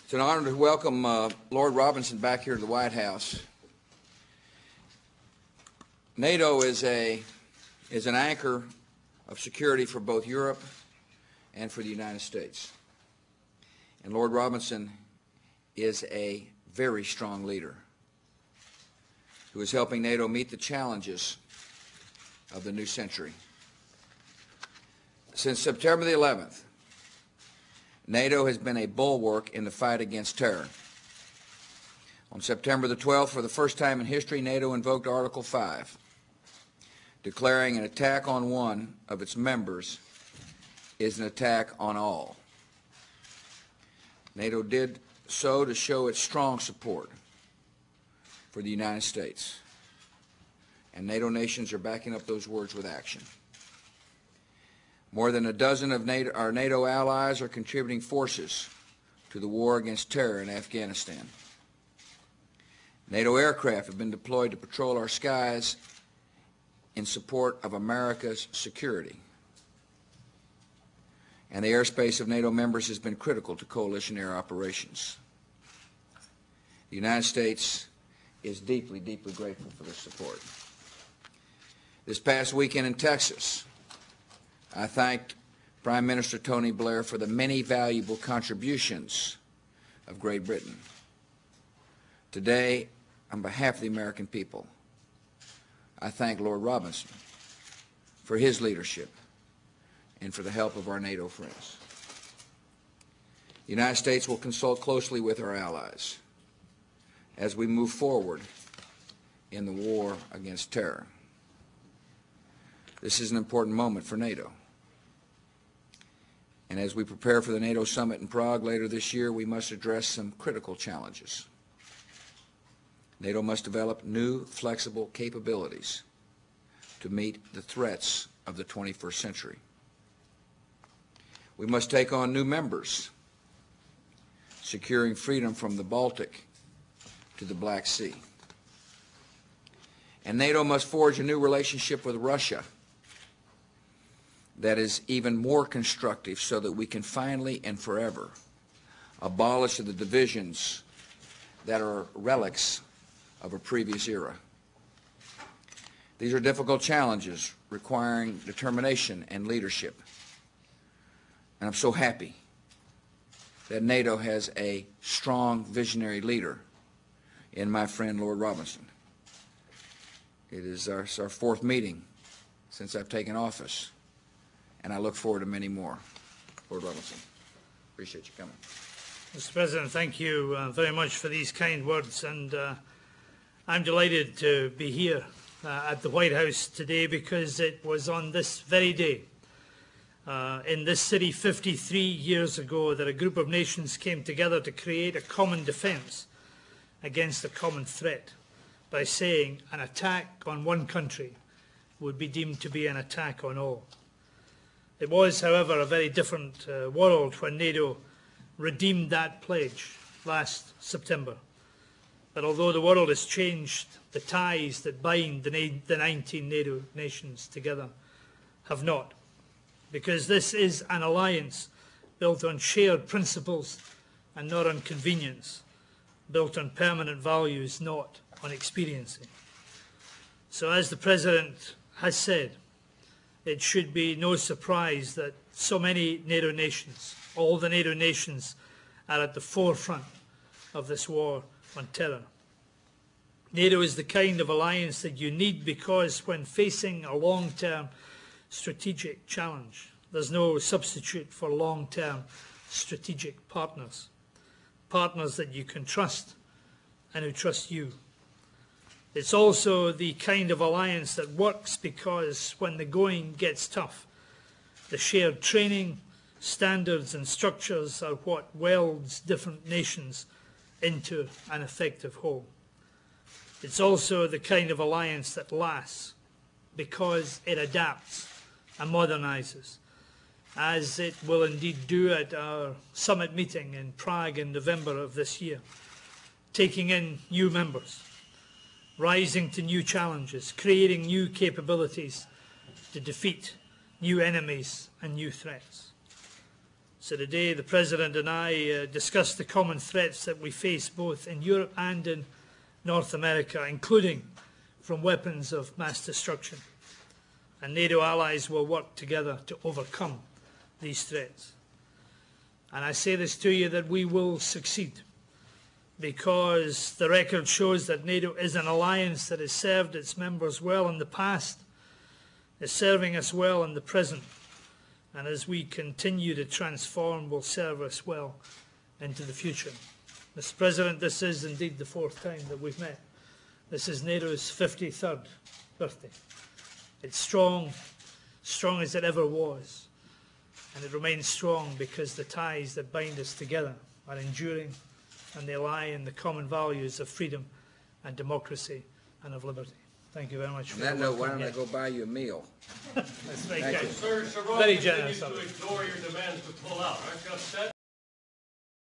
It's an honor to welcome Lord Robinson back here to the White House. NATO is an anchor of security for both Europe and for the United States. And Lord Robinson is a very strong leader who is helping NATO meet the challenges of the new century. Since September the 11th, NATO has been a bulwark in the fight against terror. On September the 12th, for the first time in history, NATO invoked Article 5, declaring an attack on one of its members is an attack on all. NATO did so to show its strong support for the United States, and NATO nations are backing up those words with action. More than a dozen of our NATO allies are contributing forces to the war against terror in Afghanistan. NATO aircraft have been deployed to patrol our skies in support of America's security. And the airspace of NATO members has been critical to coalition air operations. The United States is deeply, deeply grateful for this support. This past weekend in Texas, I thanked Prime Minister Tony Blair for the many valuable contributions of Great Britain. Today, on behalf of the American people, I thank Lord Robinson for his leadership and for the help of our NATO friends. The United States will consult closely with our allies as we move forward in the war against terror. This is an important moment for NATO. And as we prepare for the NATO summit in Prague later this year, we must address some critical challenges. NATO must develop new, flexible capabilities to meet the threats of the 21st century. We must take on new members, securing freedom from the Baltic to the Black Sea. And NATO must forge a new relationship with Russia that is even more constructive so that we can finally and forever abolish the divisions that are relics of a previous era. These are difficult challenges requiring determination and leadership. And I'm so happy that NATO has a strong visionary leader in my friend Lord Robinson. It is our fourth meeting since I've taken office, and I look forward to many more. Lord Robinson, appreciate you coming. Mr. President, thank you very much for these kind words, and I'm delighted to be here at the White House today because it was on this very day in this city 53 years ago that a group of nations came together to create a common defence against a common threat by saying an attack on one country would be deemed to be an attack on all. It was, however, a very different world when NATO redeemed that pledge last September. But although the world has changed, the ties that bind the 19 NATO nations together have not, because this is an alliance built on shared principles and not on convenience, built on permanent values, not on expediency. So as the President has said, it should be no surprise that so many NATO nations, all the NATO nations, are at the forefront of this war on terror. NATO is the kind of alliance that you need because when facing a long-term strategic challenge, there's no substitute for long-term strategic partners, partners that you can trust and who trust you. It's also the kind of alliance that works because when the going gets tough, the shared training, standards and structures are what welds different nations into an effective whole. It's also the kind of alliance that lasts because it adapts and modernises, as it will indeed do at our summit meeting in Prague in November of this year, taking in new members, rising to new challenges, creating new capabilities to defeat new enemies and new threats. So today the President and I discussed the common threats that we face both in Europe and in North America, including from weapons of mass destruction. And NATO allies will work together to overcome these threats. And I say this to you that we will succeed, because the record shows that NATO is an alliance that has served its members well in the past, is serving us well in the present, and as we continue to transform will serve us well into the future. Mr. President, this is indeed the 4th time that we've met. This is NATO's 53rd birthday. It's strong, strong as it ever was, and it remains strong because the ties that bind us together are enduring, and they lie in the common values of freedom and democracy and of liberty. Thank you very much. On that note, why don't I go buy you a meal? That's very Thank kind. you. Sir, Rowe Very continues generous to of you. ignore your demands to pull out. Aren't you upset?